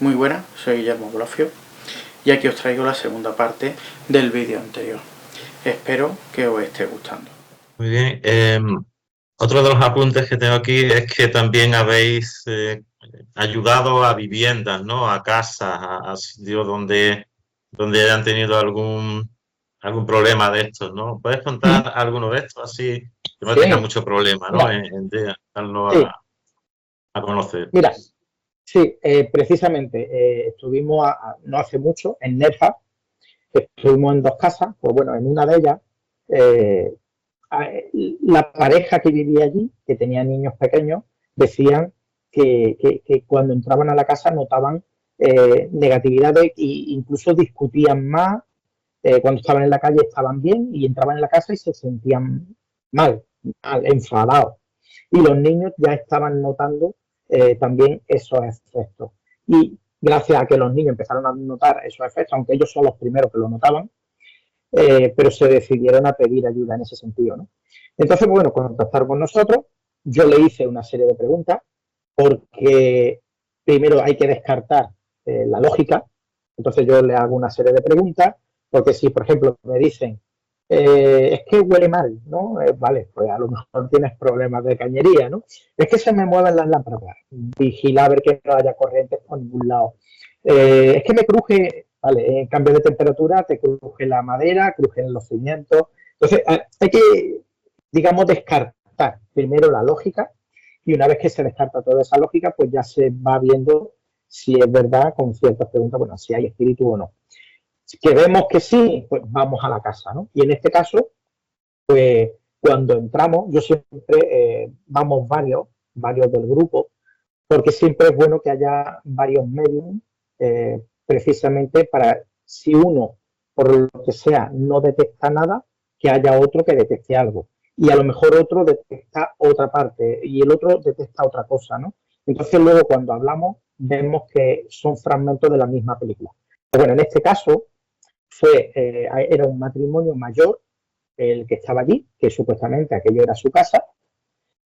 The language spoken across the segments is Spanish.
Muy buenas, soy Guillermo Blofio y aquí os traigo la segunda parte del vídeo anterior. Espero que os esté gustando. Muy bien. Otro de los apuntes que tengo aquí es que también habéis ayudado a viviendas, ¿no? A casas, a sitios donde hayan tenido algún problema de estos, ¿no? ¿Puedes contar alguno de estos así que no tenga Sí, mucho problema, ¿no? mira, Darlo sí, a conocer. mira, sí, precisamente estuvimos no hace mucho en Nerja, estuvimos en dos casas, pues bueno, en una de ellas, eh, la pareja que vivía allí, que tenía niños pequeños, decían que cuando entraban a la casa notaban negatividades e incluso discutían más. Cuando estaban en la calle estaban bien y entraban en la casa y se sentían mal, enfadados. Y los niños ya estaban notando también esos efectos. Y gracias a que los niños empezaron a notar esos efectos, aunque ellos son los primeros que lo notaban, pero se decidieron a pedir ayuda en ese sentido, ¿no? Entonces, bueno, contactaron con nosotros, yo le hice una serie de preguntas, porque primero hay que descartar la lógica, entonces yo le hago una serie de preguntas, porque si, por ejemplo, me dicen, es que huele mal, ¿no? Vale, pues a lo mejor tienes problemas de cañería, ¿no? Es que se me mueven las lámparas, pues, vigila a ver que no haya corrientes por ningún lado. Es que me cruje, vale, en cambio de temperatura te cruje la madera, crujen los cimientos. Entonces, hay que, digamos, descartar primero la lógica y una vez que se descarta toda esa lógica, pues ya se va viendo si es verdad con ciertas preguntas, bueno, si hay espíritu o no. Que vemos que sí, pues vamos a la casa, ¿no? Y en este caso, pues cuando entramos, yo siempre vamos varios del grupo, porque siempre es bueno que haya varios medios, precisamente para si uno, por lo que sea, no detecta nada, que haya otro que detecte algo. Y a lo mejor otro detecta otra parte y el otro detecta otra cosa, ¿no? Entonces luego cuando hablamos vemos que son fragmentos de la misma película. Pero bueno, en este caso era un matrimonio mayor el que estaba allí, que supuestamente aquello era su casa.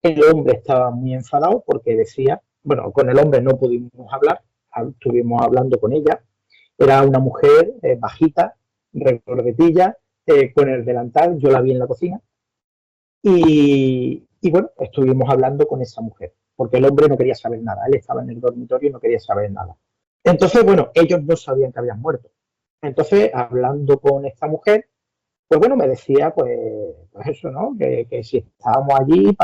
El hombre estaba muy enfadado porque decía, bueno, con el hombre no pudimos hablar, estuvimos hablando con ella. Era una mujer bajita, regordetilla, con el delantal, yo la vi en la cocina. Y bueno, estuvimos hablando con esa mujer, porque el hombre no quería saber nada, él estaba en el dormitorio y no quería saber nada. Entonces, bueno, ellos no sabían que habían muerto. Entonces, hablando con esta mujer, pues bueno, me decía, pues eso, ¿no? Que si estábamos allí,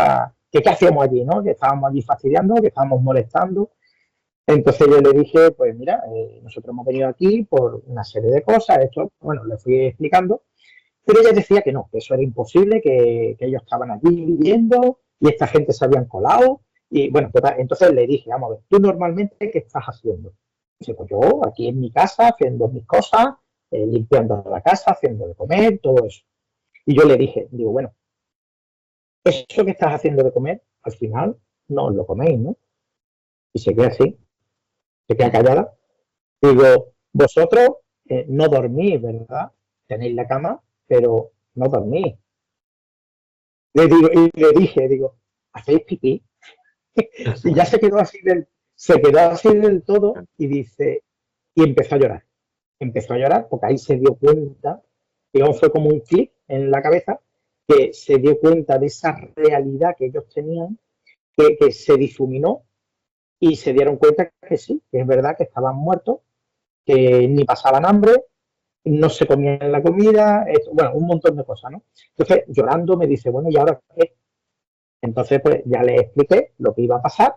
que qué hacíamos allí, ¿no? Que estábamos allí fastidiando, que estábamos molestando. Entonces yo le dije, pues mira, nosotros hemos venido aquí por una serie de cosas, esto, bueno, le fui explicando, pero ella decía que no, que eso era imposible, que ellos estaban allí viviendo y esta gente se habían colado. Y bueno, entonces le dije, vamos a ver, ¿tú normalmente qué estás haciendo? Dice, pues yo aquí en mi casa haciendo mis cosas, limpiando la casa, haciendo de comer, todo eso. Y yo le dije, digo, bueno, eso que estás haciendo de comer, al final no os lo coméis, ¿no? Y se queda así, se queda callada. Digo, vosotros no dormís, ¿verdad? Tenéis la cama, pero no dormís. Le dije, digo, ¿hacéis pipí? Y ya se quedó así del todo y dice, y empezó a llorar. Empezó a llorar porque ahí se dio cuenta, digamos, fue como un clic en la cabeza, que se dio cuenta de esa realidad que ellos tenían, que se difuminó y se dieron cuenta que sí, que es verdad que estaban muertos, que ni pasaban hambre, no se comían la comida, bueno, un montón de cosas, ¿no? Entonces, llorando, me dice, bueno, ¿y ahora qué? Entonces, pues ya le expliqué lo que iba a pasar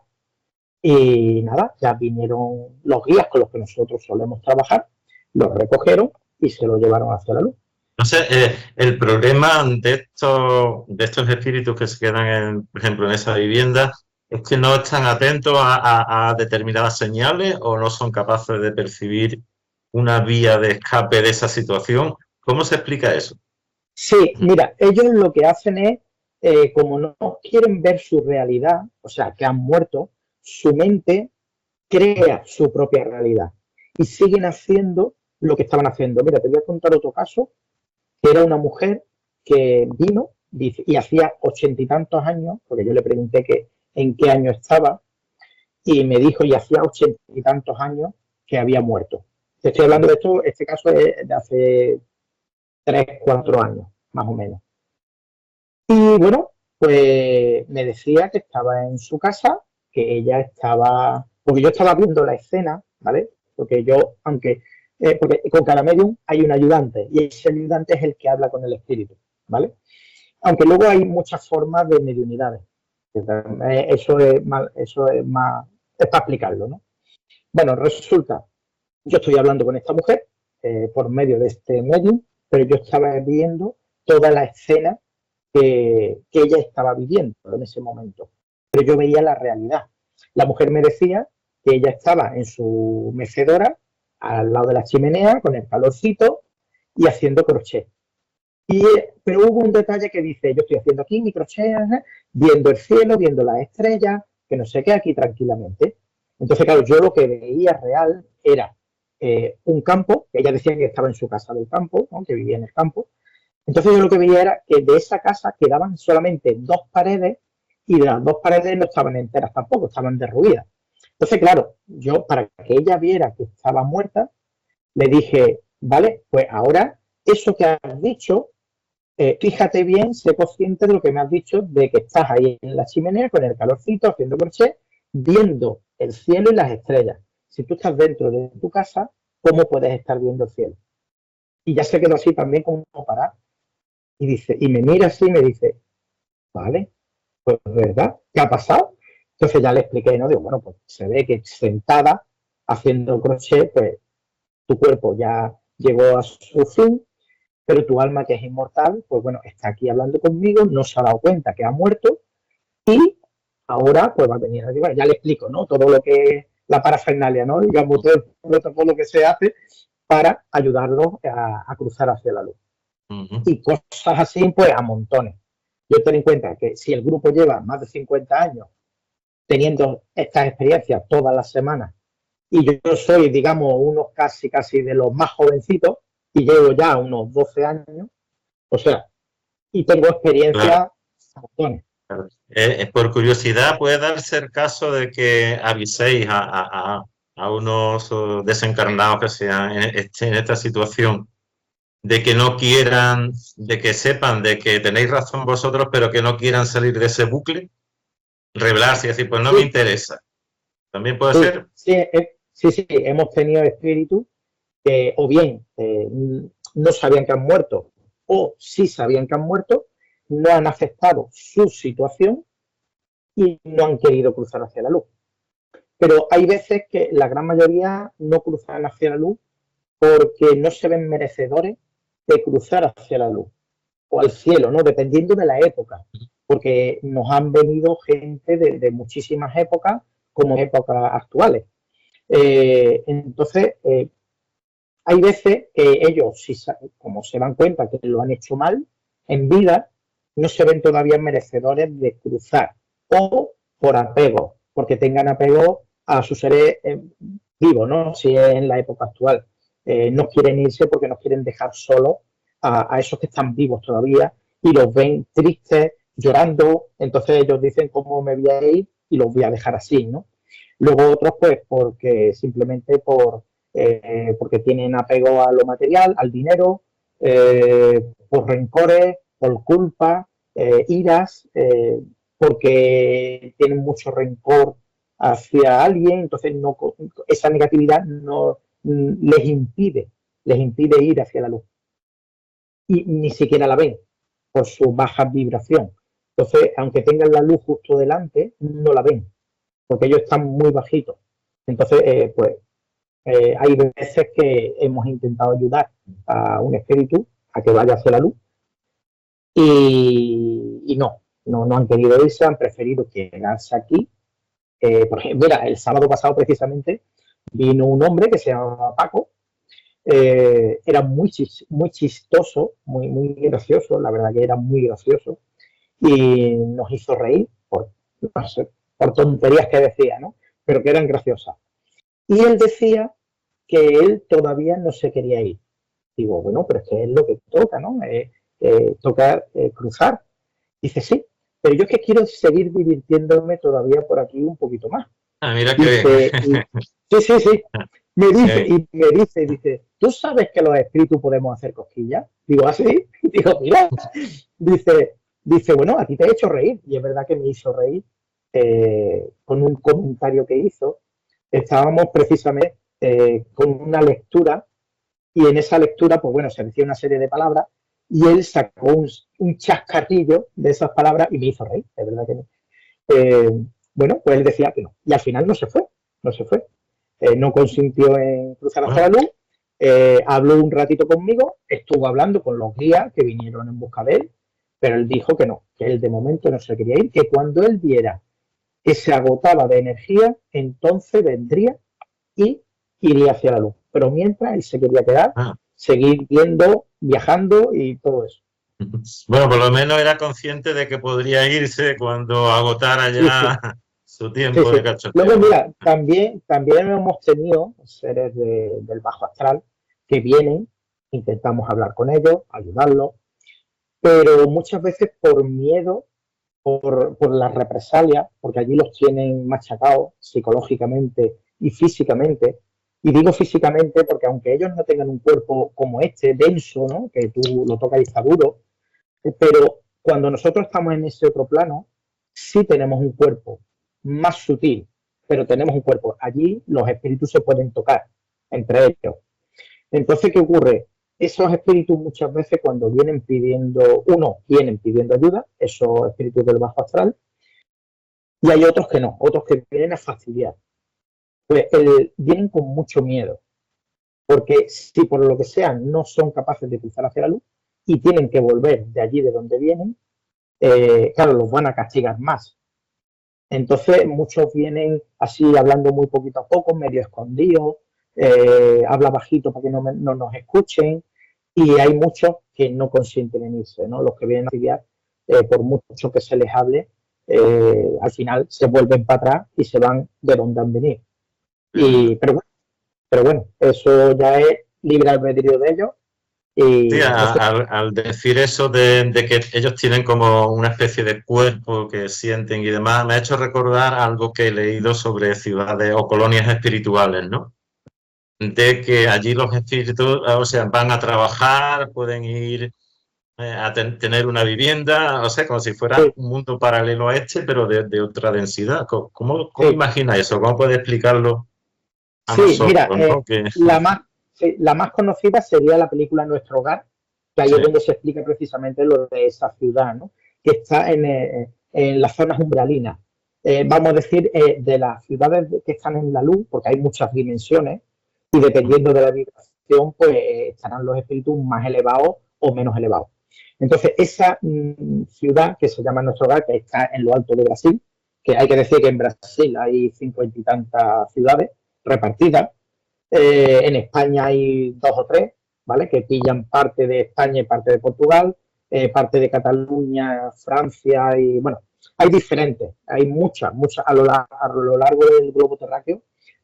y nada, ya vinieron los guías con los que nosotros solemos trabajar, los recogieron y se lo llevaron hacia la luz. Entonces, el problema de estos espíritus que se quedan, por ejemplo, en esa vivienda, es que no están atentos a determinadas señales o no son capaces de percibir una vía de escape de esa situación. ¿Cómo se explica eso? Sí, mira, ellos lo que hacen es, como no quieren ver su realidad, o sea, que han muerto, su mente crea su propia realidad y siguen haciendo lo que estaban haciendo. Mira, te voy a contar otro caso, que era una mujer que vino y hacía 80 y tantos años, porque yo le pregunté que en qué año estaba, y me dijo, y hacía 80 y tantos años que había muerto. Te estoy hablando de esto, este caso es de hace 3, 4 años, más o menos. Y bueno, pues me decía que estaba en su casa, que ella estaba, porque yo estaba viendo la escena, ¿vale? Porque yo, porque con cada medium hay un ayudante y ese ayudante es el que habla con el espíritu, ¿vale? Aunque luego hay muchas formas de mediunidades. Eso es es para explicarlo, ¿no? Bueno, resulta, yo estoy hablando con esta mujer por medio de este medium, pero yo estaba viendo toda la escena que ella estaba viviendo en ese momento. Pero yo veía la realidad. La mujer me decía que ella estaba en su mecedora, al lado de la chimenea, con el calorcito y haciendo crochet. Pero hubo un detalle que dice, yo estoy haciendo aquí mi crochet, viendo el cielo, viendo las estrellas, que no sé qué, aquí tranquilamente. Entonces, claro, yo lo que veía real era un campo, que ella decía que estaba en su casa del campo, ¿no? Que vivía en el campo. Entonces yo lo que veía era que de esa casa quedaban solamente 2 paredes y de las 2 paredes no estaban enteras tampoco, estaban derruidas. Entonces, claro, yo para que ella viera que estaba muerta, le dije, vale, pues ahora eso que has dicho, fíjate bien, sé consciente de lo que me has dicho, de que estás ahí en la chimenea con el calorcito, haciendo crochet, viendo el cielo y las estrellas. Si tú estás dentro de tu casa, ¿cómo puedes estar viendo el cielo? Y ya se quedó así también como parar. Y dice, y me mira así y me dice, vale, pues ¿verdad? ¿Qué ha pasado? Entonces ya le expliqué, ¿no? Digo, bueno, pues se ve que sentada haciendo crochet, pues tu cuerpo ya llegó a su fin, pero tu alma, que es inmortal, pues bueno, está aquí hablando conmigo, no se ha dado cuenta que ha muerto y ahora pues va a venir a llevar. Ya le explico, ¿no? Todo lo que es la parafernalia, ¿no? Digamos, todo el protocolo que se hace para ayudarlos a cruzar hacia la luz. Y cosas así, pues a montones. Yo ten en cuenta que si el grupo lleva más de 50 años teniendo estas experiencias todas las semanas y yo soy, digamos, unos casi de los más jovencitos y llevo ya unos 12 años, o sea, y tengo experiencia a montones. Por curiosidad, ¿puede darse el caso de que aviséis a unos desencarnados que sean en esta situación, de que no quieran, de que sepan de que tenéis razón vosotros, pero que no quieran salir de ese bucle, rebelarse y decir, pues no me interesa? ¿También puede ser? Sí, hemos tenido espíritus que o bien no sabían que han muerto o sí sabían que han muerto, no han aceptado su situación y no han querido cruzar hacia la luz. Pero hay veces que la gran mayoría no cruzan hacia la luz porque no se ven merecedores de cruzar hacia la luz o al cielo, ¿no? Dependiendo de la época, porque nos han venido gente de muchísimas épocas como épocas actuales. Entonces, hay veces que ellos, como se dan cuenta que lo han hecho mal en vida, no se ven todavía merecedores de cruzar o por apego, porque tengan apego a sus seres vivos, ¿no? Si es en la época actual. No quieren irse porque nos quieren dejar solos a esos que están vivos todavía y los ven tristes, llorando, entonces ellos dicen cómo me voy a ir y los voy a dejar así, ¿no? Luego otros pues porque simplemente porque tienen apego a lo material, al dinero, por rencores, por culpa, iras, porque tienen mucho rencor hacia alguien, entonces esa negatividad no les impide ir hacia la luz. Y ni siquiera la ven por su baja vibración. Entonces, aunque tengan la luz justo delante, no la ven, porque ellos están muy bajitos. Entonces, hay veces que hemos intentado ayudar a un espíritu a que vaya hacia la luz y no han querido irse, han preferido quedarse aquí. Por ejemplo, mira, el sábado pasado precisamente vino un hombre que se llamaba Paco. Era muy chistoso, muy gracioso, la verdad que era muy gracioso y nos hizo reír no sé, por tonterías que decía, ¿no? Pero que eran graciosas. Y él decía que él todavía no se quería ir. Digo, bueno, pero es que es lo que toca, ¿no? Toca cruzar. Dice, sí, pero yo es que quiero seguir divirtiéndome todavía por aquí un poquito más. Ah, mira que... Sí. dice, ¿tú sabes que los espíritus podemos hacer cosquillas? Digo, ¿ah, sí? Digo, mira, dice, bueno, a ti te he hecho reír. Y es verdad que me hizo reír con un comentario que hizo. Estábamos precisamente con una lectura y en esa lectura, pues bueno, se decía una serie de palabras y él sacó un chascarrillo de esas palabras y me hizo reír, es verdad que no. Bueno, pues él decía que no. Y al final no se fue. No consintió en cruzar hacia la luz. Habló un ratito conmigo, estuvo hablando con los guías que vinieron en busca de él, pero él dijo que no, que él de momento no se quería ir, que cuando él viera que se agotaba de energía, entonces vendría y iría hacia la luz. Pero mientras él se quería quedar, seguir viendo, viajando y todo eso. Bueno, por lo menos era consciente de que podría irse cuando agotara ya su tiempo de cachoteo. Luego, mira, también hemos tenido seres del bajo astral que vienen, intentamos hablar con ellos, ayudarlos, pero muchas veces por miedo, por las represalias, porque allí los tienen machacados psicológicamente y físicamente. Y digo físicamente porque aunque ellos no tengan un cuerpo como este, denso, ¿no?, que tú lo tocas y está duro, pero cuando nosotros estamos en ese otro plano, sí tenemos un cuerpo más sutil, pero tenemos un cuerpo. Allí los espíritus se pueden tocar entre ellos. Entonces, ¿qué ocurre? Esos espíritus muchas veces cuando vienen pidiendo ayuda, esos espíritus del bajo astral, y hay otros que no, otros que vienen a fastidiar. Pues vienen con mucho miedo, porque si por lo que sea no son capaces de cruzar hacia la luz y tienen que volver de allí de donde vienen, claro, los van a castigar más. Entonces muchos vienen así hablando muy poquito a poco, medio escondidos, habla bajito para que no nos escuchen, y hay muchos que no consienten en irse, ¿no? Los que vienen a estudiar, por mucho que se les hable, al final se vuelven para atrás y se van de donde han venido. Pero bueno, eso ya es libre albedrío de ellos. Y sí, al decir eso de que ellos tienen como una especie de cuerpo que sienten y demás, me ha hecho recordar algo que he leído sobre ciudades o colonias espirituales, ¿no? De que allí los espíritus, o sea, van a trabajar, pueden ir a tener una vivienda, o sea, como si fuera un mundo paralelo a este, pero de otra densidad. ¿Cómo imagina eso? ¿Cómo puede explicarlo a nosotros? Mira, ¿no? la más conocida sería la película Nuestro Hogar, que ahí es donde se explica precisamente lo de esa ciudad, ¿no?, que está en las zonas umbralinas. Vamos a decir, de las ciudades que están en la luz, porque hay muchas dimensiones, y dependiendo de la vibración, pues estarán los espíritus más elevados o menos elevados. Entonces, esa ciudad que se llama Nuestro Hogar, que está en lo alto de Brasil, que hay que decir que en Brasil hay 50 y tantas ciudades repartidas, en España hay 2 o 3, ¿vale?, que pillan parte de España y parte de Portugal, parte de Cataluña, Francia, y bueno, hay diferentes, hay muchas, a lo largo del globo terráqueo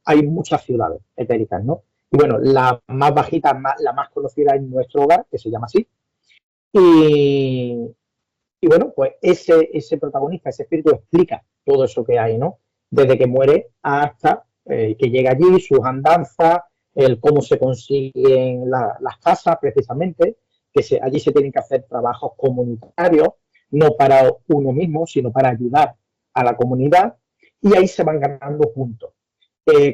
hay muchas ciudades etéricas, ¿no? Y bueno, la más bajita, la más conocida es Nuestro Hogar, que se llama así, y bueno, pues ese protagonista, ese espíritu explica todo eso que hay, ¿no?, desde que muere hasta que llega allí, sus andanzas, el cómo se consiguen las casas precisamente, que allí se tienen que hacer trabajos comunitarios, no para uno mismo, sino para ayudar a la comunidad, y ahí se van ganando puntos.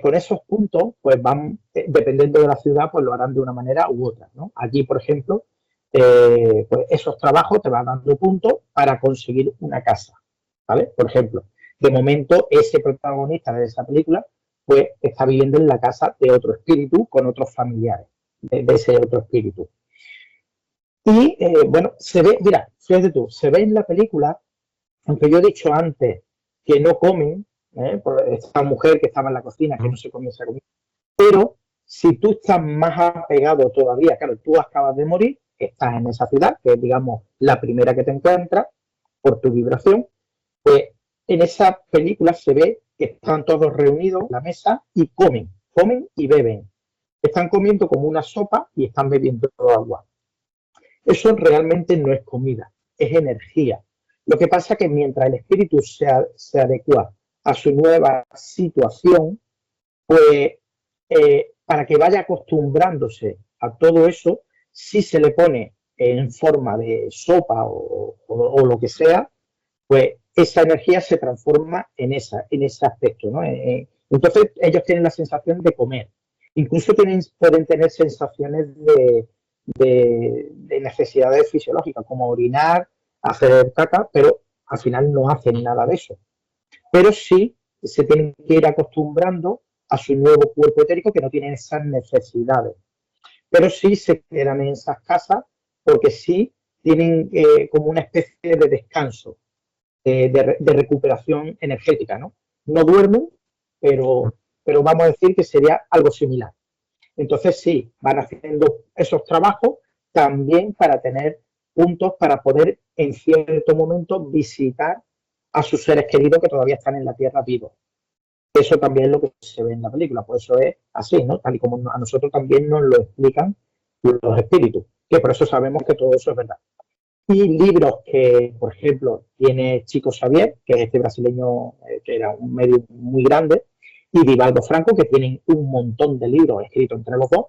Con esos puntos, pues van, dependiendo de la ciudad, pues lo harán de una manera u otra, ¿no? Allí, por ejemplo, pues esos trabajos te van dando puntos para conseguir una casa, ¿vale? Por ejemplo, de momento, ese protagonista de esa película, pues está viviendo en la casa de otro espíritu con otros familiares de ese otro espíritu. Y bueno, se ve, mira, fíjate tú, se ve en la película, aunque yo he dicho antes que no comen, por esta mujer que estaba en la cocina, que no se comía esa comida, pero si tú estás más apegado todavía, claro, tú acabas de morir, estás en esa ciudad, que es, digamos, la primera que te encuentras por tu vibración, pues en esa película se ve que están todos reunidos en la mesa y comen y beben. Están comiendo como una sopa y están bebiendo agua. Eso realmente no es comida, es energía. Lo que pasa es que mientras el espíritu se adecua a su nueva situación, pues para que vaya acostumbrándose a todo eso, si se le pone en forma de sopa o lo que sea, pues esa energía se transforma en ese aspecto, ¿no? Entonces ellos tienen la sensación de comer. Incluso pueden tener sensaciones de necesidades fisiológicas, como orinar, hacer caca, pero al final no hacen nada de eso. Pero sí se tienen que ir acostumbrando a su nuevo cuerpo etérico que no tiene esas necesidades. Pero sí se quedan en esas casas porque sí tienen como una especie de descanso, de recuperación energética, ¿no? No duermen, pero vamos a decir que sería algo similar. Entonces sí, van haciendo esos trabajos también para tener puntos para poder en cierto momento visitar a sus seres queridos que todavía están en la Tierra vivos. Eso también es lo que se ve en la película, pues eso es así, ¿no? Tal y como a nosotros también nos lo explican los espíritus, que por eso sabemos que todo eso es verdad. Y libros que, por ejemplo, tiene Chico Xavier, que es este brasileño que era un medio muy grande, y Divaldo Franco, que tienen un montón de libros escritos entre los dos.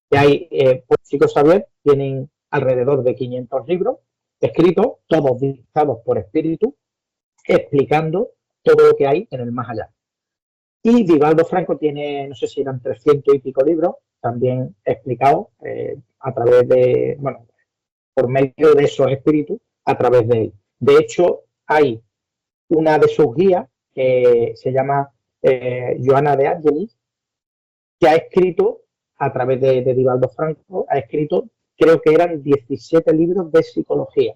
Y hay, pues Chico Xavier tienen alrededor de 500 libros escritos, todos dictados por espíritus, explicando todo lo que hay en el más allá. Y Divaldo Franco tiene, no sé si eran 300 y pico libros, también explicados a través de, bueno, por medio de esos espíritus, a través de él. De hecho, hay una de sus guías que se llama Joana de Angelis, que ha escrito, a través de Divaldo Franco, ha escrito, creo que eran 17 libros de psicología,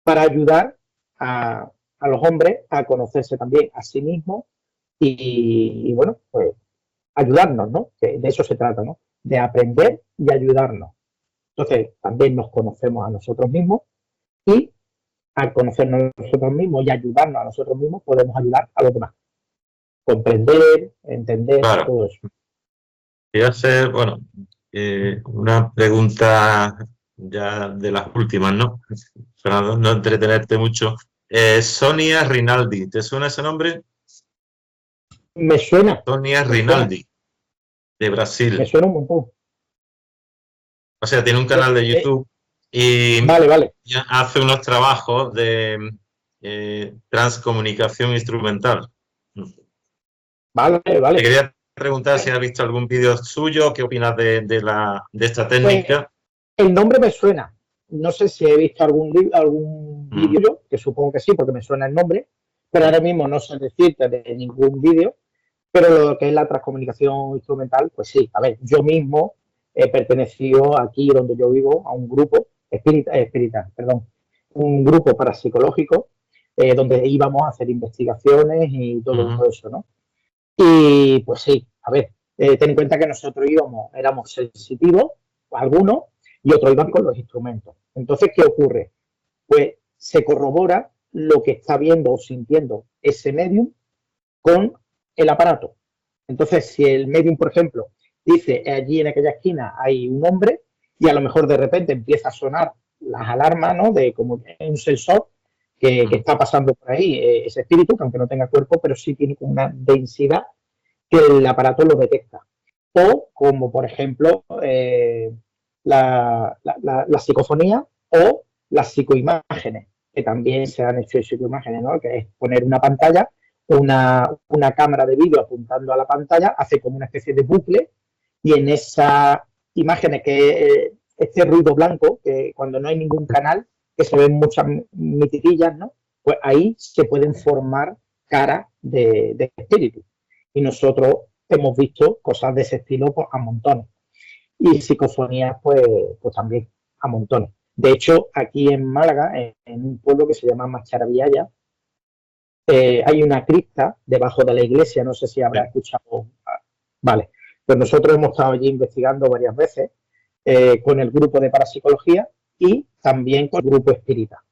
para ayudar a los hombres a conocerse también a sí mismos y bueno, pues ayudarnos, ¿no? Que de eso se trata, ¿no? De aprender y ayudarnos. Entonces, también nos conocemos a nosotros mismos y al conocernos a nosotros mismos y ayudarnos a nosotros mismos, podemos ayudar a los demás. Comprender, entender, Claro. todo eso. Voy a hacer, bueno, una pregunta ya de las últimas, ¿no? Para no entretenerte mucho. Sonia Rinaldi, ¿te suena ese nombre? Me suena. Sonia Rinaldi, de Brasil. Me suena un montón. O sea, tiene un canal de YouTube y vale. hace unos trabajos de transcomunicación instrumental. Vale. Te quería preguntar si has visto algún vídeo suyo, qué opinas de esta técnica. Pues, el nombre me suena. No sé si he visto algún vídeo, que supongo que sí, porque me suena el nombre, pero ahora mismo no sé decirte de ningún vídeo. Pero lo que es la transcomunicación instrumental, pues sí. A ver, yo mismo he pertenecido aquí donde yo vivo a un grupo un grupo parapsicológico donde íbamos a hacer investigaciones y todo eso, ¿no? Y pues sí, a ver, ten en cuenta que nosotros éramos sensitivos, algunos, y otros iban con los instrumentos. Entonces, ¿qué ocurre? Pues se corrobora lo que está viendo o sintiendo ese medium con el aparato. Entonces, si el medium, por ejemplo, dice allí en aquella esquina hay un hombre y a lo mejor de repente empieza a sonar las alarmas, ¿no? De como un sensor que está pasando por ahí, ese espíritu, que aunque no tenga cuerpo, pero sí tiene una densidad que el aparato lo detecta. O como, por ejemplo, la psicofonía o las psicoimágenes, que también se han hecho psicoimágenes, ¿no? Que es poner una pantalla, una cámara de vídeo apuntando a la pantalla, hace como una especie de bucle y en esas imágenes que este ruido blanco, que cuando no hay ningún canal, que se ven muchas mititillas, ¿no? Pues ahí se pueden formar caras de espíritu. Y nosotros hemos visto cosas de ese estilo pues, a montones. Y psicofonías, pues también a montones. De hecho, aquí en Málaga, en un pueblo que se llama Macharavillaya, hay una cripta debajo de la iglesia, no sé si habrá escuchado. Vale, pues nosotros hemos estado allí investigando varias veces con el grupo de parapsicología y también con el grupo espírita.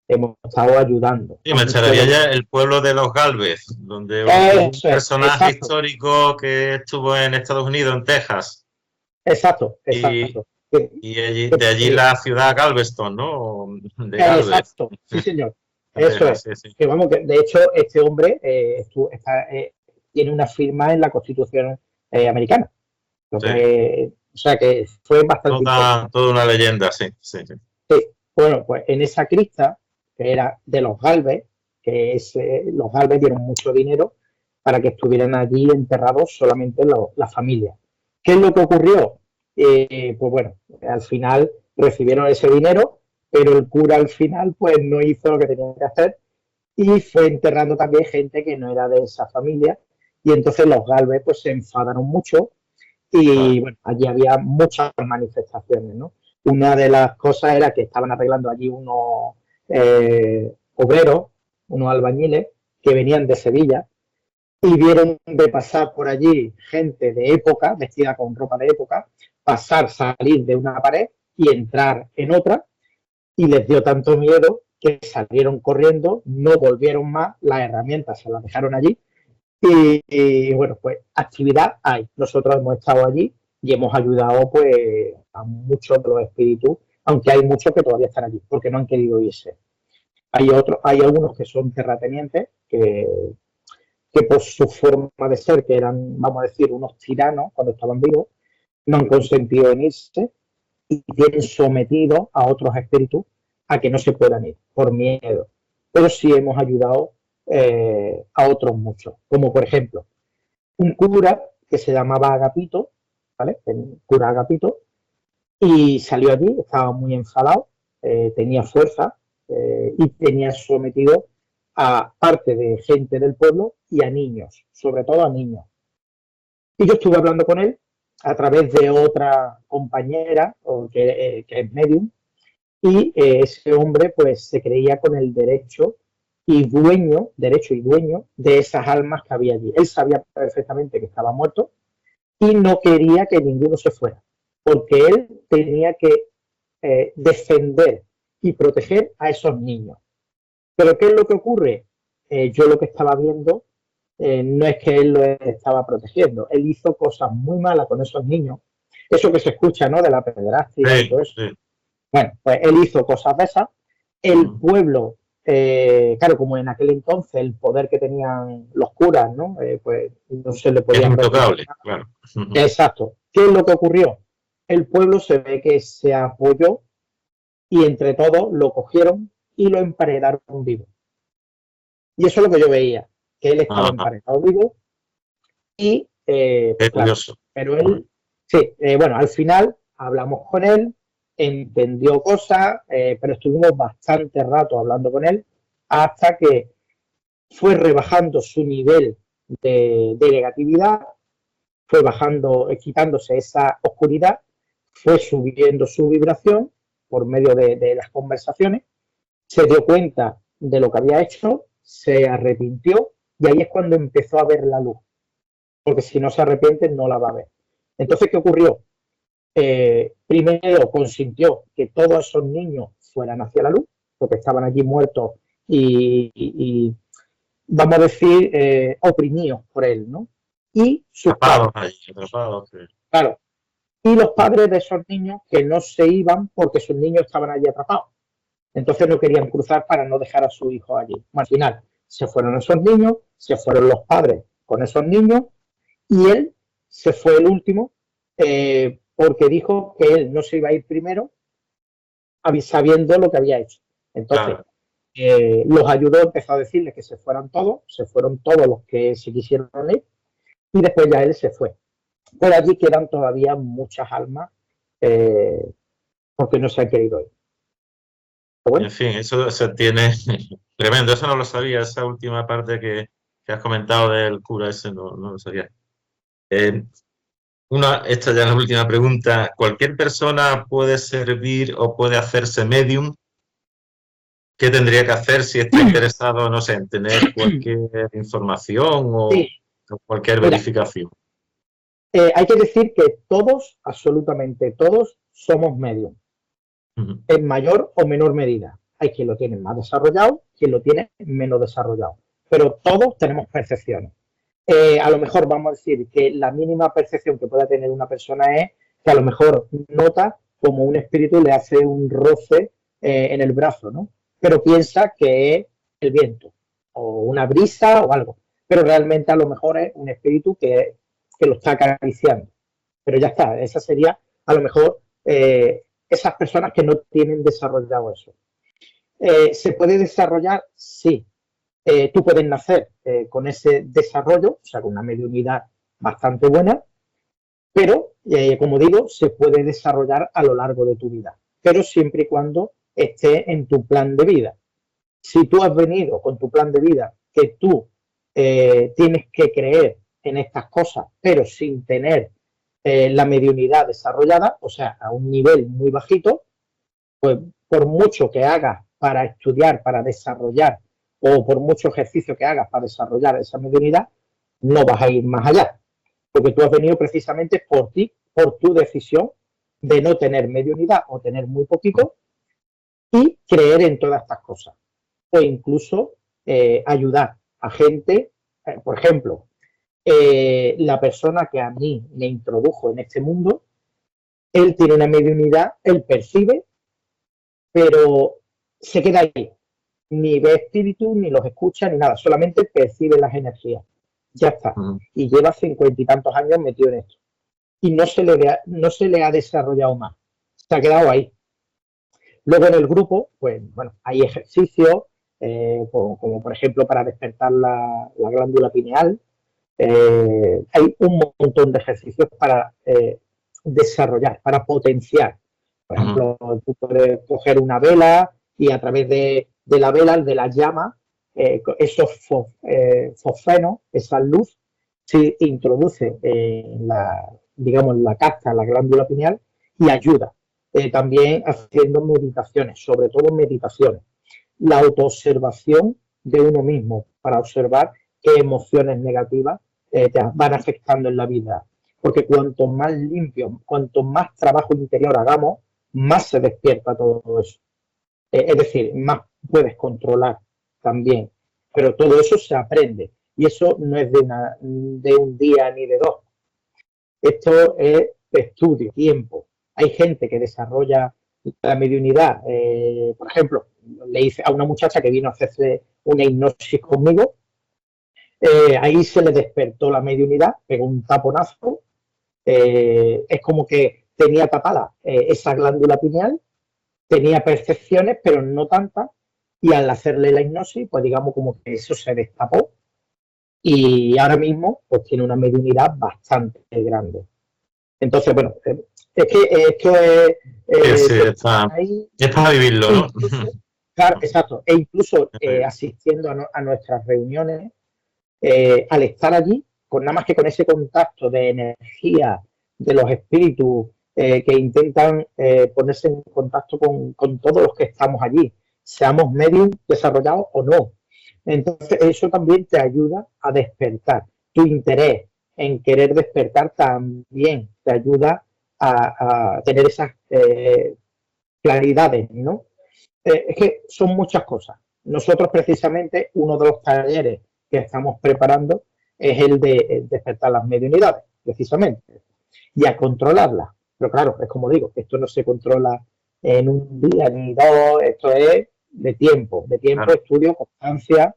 Hemos estado ayudando. Sí, Macharavillaya, el pueblo de los Galvez, donde un personaje histórico que estuvo en Estados Unidos, en Texas. Exacto. Y de allí la ciudad Galveston, ¿no? De Galvez. Exacto, sí señor. Eso es. Sí. Que vamos, que de hecho este hombre tiene una firma en la Constitución americana. O sea que fue bastante importante. Toda una leyenda, sí. Sí. Bueno, pues en esa cripta, que era de los Galvez, los Galvez dieron mucho dinero para que estuvieran allí enterrados solamente la familia. ¿Qué es lo que ocurrió? Pues bueno, al final recibieron ese dinero, pero el cura al final pues no hizo lo que tenía que hacer y fue enterrando también gente que no era de esa familia, y entonces los Galvez pues se enfadaron mucho y bueno, allí había muchas manifestaciones, ¿no? Una de las cosas era que estaban arreglando allí unos obreros, unos albañiles que venían de Sevilla y vieron de pasar por allí gente de época, vestida con ropa de época, salir de una pared y entrar en otra, y les dio tanto miedo que salieron corriendo, no volvieron más, las herramientas se las dejaron allí y bueno, pues actividad hay. Nosotros hemos estado allí y hemos ayudado pues a muchos de los espíritus, aunque hay muchos que todavía están allí porque no han querido irse. Hay algunos que son terratenientes que por su forma de ser, que eran, vamos a decir, unos tiranos cuando estaban vivos, no han consentido en irse y tienen sometido a otros espíritus a que no se puedan ir por miedo. Pero sí hemos ayudado a otros muchos, como por ejemplo un cura que se llamaba Agapito, ¿vale? El cura Agapito, y salió allí, estaba muy enfadado, tenía fuerza y tenía sometido a parte de gente del pueblo y a niños, sobre todo a niños. Y yo estuve hablando con él a través de otra compañera que es medium, y ese hombre pues se creía con el derecho y dueño de esas almas que había allí. Él sabía perfectamente que estaba muerto y no quería que ninguno se fuera, porque él tenía que defender y proteger a esos niños. Pero ¿qué es lo que ocurre? Yo lo que estaba viendo no es que él lo estaba protegiendo, él hizo cosas muy malas con esos niños, eso que se escucha, ¿no? De la pederastia y todo eso. Sí. Bueno, pues él hizo cosas de esas, el pueblo, claro, como en aquel entonces el poder que tenían los curas, ¿no? Pues no se le podía... Es intocable, claro. Exacto. ¿Qué es lo que ocurrió? El pueblo se ve que se apoyó y entre todos lo cogieron y lo emparedaron vivo. Y eso es lo que yo veía, que él estaba emparedado vivo y, pues, claro, pero él, sí, bueno, al final hablamos con él, entendió cosas, pero estuvimos bastante rato hablando con él hasta que fue rebajando su nivel de negatividad, fue bajando, quitándose esa oscuridad, fue subiendo su vibración por medio de las conversaciones, se dio cuenta de lo que había hecho, se arrepintió y ahí es cuando empezó a ver la luz, porque si no se arrepiente no la va a ver. Entonces, ¿qué ocurrió? Primero consintió que todos esos niños fueran hacia la luz, porque estaban allí muertos y vamos a decir, oprimidos por él, ¿no? Y sus padres, claro, y los padres de esos niños que no se iban porque sus niños estaban allí atrapados. Entonces no querían cruzar para no dejar a su hijo allí. Al final se fueron esos niños, se fueron los padres con esos niños y él se fue el último porque dijo que él no se iba a ir primero sabiendo lo que había hecho. Entonces los ayudó, empezó a decirles que se fueron todos los que se quisieron ir y después ya él se fue. Por allí quedan todavía muchas almas porque no se han querido ir. Bueno. En fin, eso se tiene tremendo, eso no lo sabía, esa última parte que has comentado del cura ese no lo sabía. Esta ya es la última pregunta. ¿Cualquier persona puede servir o puede hacerse medium? ¿Qué tendría que hacer si está interesado, no sé, en tener cualquier información o cualquier verificación? Hay que decir que todos, absolutamente todos, somos medium. En mayor o menor medida. Hay quien lo tiene más desarrollado, quien lo tiene menos desarrollado. Pero todos tenemos percepciones. A lo mejor vamos a decir que la mínima percepción que pueda tener una persona es que a lo mejor nota como un espíritu le hace un roce en el brazo, ¿no? Pero piensa que es el viento o una brisa o algo. Pero realmente a lo mejor es un espíritu que lo está acariciando. Pero ya está, esa sería a lo mejor esas personas que no tienen desarrollado eso. ¿Se puede desarrollar? Sí. Tú puedes nacer con ese desarrollo, o sea, con una mediunidad bastante buena, pero, como digo, se puede desarrollar a lo largo de tu vida, pero siempre y cuando esté en tu plan de vida. Si tú has venido con tu plan de vida que tú tienes que creer en estas cosas, pero sin tener la mediunidad desarrollada, o sea, a un nivel muy bajito, pues por mucho que hagas para estudiar, para desarrollar, o por mucho ejercicio que hagas para desarrollar esa mediunidad, no vas a ir más allá. Porque tú has venido precisamente por ti, por tu decisión de no tener mediunidad o tener muy poquito y creer en todas estas cosas. O incluso ayudar a gente, por ejemplo, la persona que a mí me introdujo en este mundo, él tiene una mediunidad, él percibe, pero se queda ahí. Ni ve espíritus, ni los escucha, ni nada, solamente percibe las energías. Ya está. Y lleva 50 y tantos años metido en esto. Y no se le ha desarrollado más. Se ha quedado ahí. Luego en el grupo, pues bueno, hay ejercicios, como por ejemplo para despertar la glándula pineal. Hay un montón de ejercicios para desarrollar, para potenciar. Por ejemplo, tú puedes coger una vela y a través de la vela, de la llama, esos fosfenos, esa luz, se introduce en la casta, la glándula pineal y ayuda. También haciendo meditaciones, sobre todo meditaciones. La autoobservación de uno mismo para observar qué emociones negativas te van afectando en la vida. Porque cuanto más limpio, cuanto más trabajo interior hagamos, más se despierta todo eso. Es decir, más puedes controlar también. Pero todo eso se aprende. Y eso no es de un día ni de dos. Esto es estudio, tiempo. Hay gente que desarrolla la mediunidad. Por ejemplo, le hice a una muchacha que vino a hacerse una hipnosis conmigo. Ahí se le despertó la mediunidad, pegó un taponazo. Es como que tenía tapada esa glándula pineal, tenía percepciones, pero no tantas. Y al hacerle la hipnosis, pues digamos como que eso se destapó. Y ahora mismo, pues tiene una mediunidad bastante grande. Entonces, bueno, es que esto es... sí, es para vivirlo, ¿no? Incluso, claro, exacto. E incluso asistiendo a nuestras reuniones, al estar allí, con nada más que con ese contacto de energía de los espíritus que intentan ponerse en contacto con todos los que estamos allí, seamos medium desarrollados o no. Entonces, eso también te ayuda a despertar tu interés en querer despertar, también te ayuda a tener esas claridades, ¿no? Es que son muchas cosas. Nosotros precisamente, uno de los talleres que estamos preparando es el de despertar las mediunidades, precisamente, y a controlarlas. Pero claro, es como digo, esto no se controla en un día ni dos, esto es de tiempo, claro. Estudio, constancia.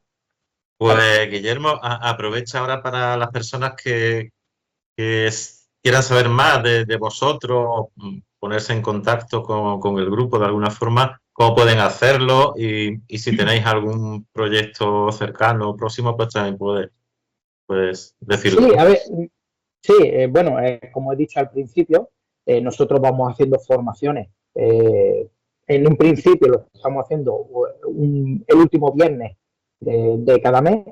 Pues Guillermo, aprovecha ahora para las personas que quieran saber más de vosotros, ponerse en contacto con el grupo de alguna forma, cómo pueden hacerlo y si tenéis algún proyecto cercano o próximo, pues también puedes decirlo. Sí, a ver, sí, bueno, como he dicho al principio, nosotros vamos haciendo formaciones. En un principio lo estamos haciendo el último viernes de cada mes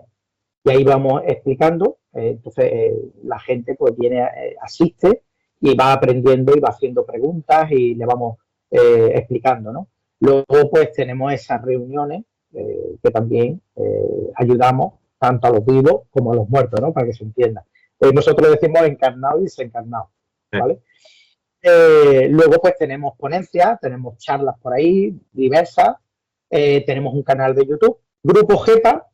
y ahí vamos explicando. Entonces la gente pues viene, asiste y va aprendiendo y va haciendo preguntas y le vamos explicando, ¿no? Luego pues tenemos esas reuniones que también ayudamos tanto a los vivos como a los muertos, ¿no? Para que se entienda. Nosotros decimos encarnado y desencarnado, ¿vale? Luego pues tenemos ponencias, tenemos charlas por ahí diversas, tenemos un canal de YouTube, Grupo GEPA,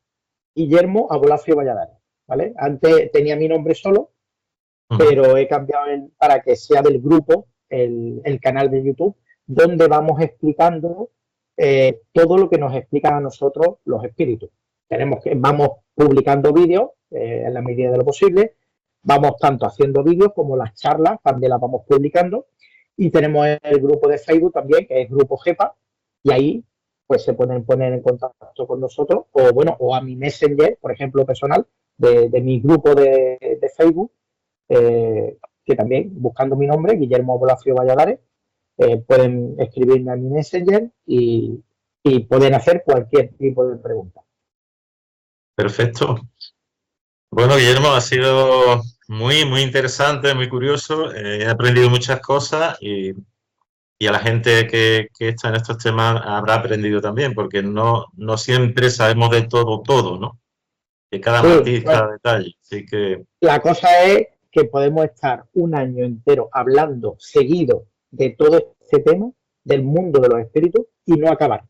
Guillermo Abolafio Valladares, ¿vale? Antes tenía mi nombre solo, pero he cambiado para que sea del grupo el canal de YouTube, donde vamos explicando todo lo que nos explican a nosotros los espíritus. Vamos publicando vídeos en la medida de lo posible, vamos tanto haciendo vídeos como las charlas, también las vamos publicando. Y tenemos el grupo de Facebook también, que es Grupo GEPA, y ahí pues se pueden poner en contacto con nosotros, o bueno, o a mi Messenger, por ejemplo, personal, de mi grupo de Facebook, que también, buscando mi nombre, Guillermo Bolafrio Valladares, pueden escribirme a mi Messenger y pueden hacer cualquier tipo de pregunta. Perfecto. Bueno, Guillermo, ha sido muy, muy interesante, muy curioso. He aprendido muchas cosas y a la gente que está en estos temas habrá aprendido también, porque no siempre sabemos de todo, ¿no? De cada Sí, matiz, bueno, cada detalle. Así que, la cosa es que podemos estar un año entero hablando seguido de todo este tema, del mundo de los espíritus, y no acabar.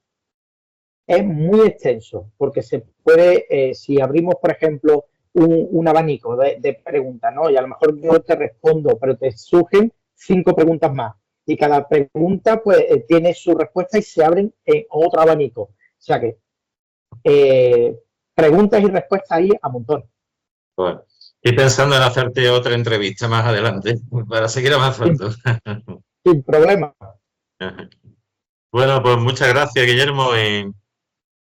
Es muy extenso, porque se puede, si abrimos, por ejemplo, un abanico de preguntas, ¿no? Y a lo mejor yo te respondo, pero te surgen 5 preguntas más. Y cada pregunta, pues, tiene su respuesta y se abren en otro abanico. O sea que preguntas y respuestas ahí a montón. bueno, estoy pensando en hacerte otra entrevista más adelante para seguir avanzando. Sin problema. Bueno, pues muchas gracias, Guillermo,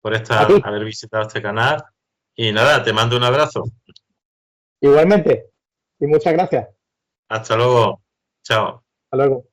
por A ti, haber visitado este canal. Y nada, te mando un abrazo. igualmente. Y muchas gracias. Hasta luego. Chao. Hasta luego.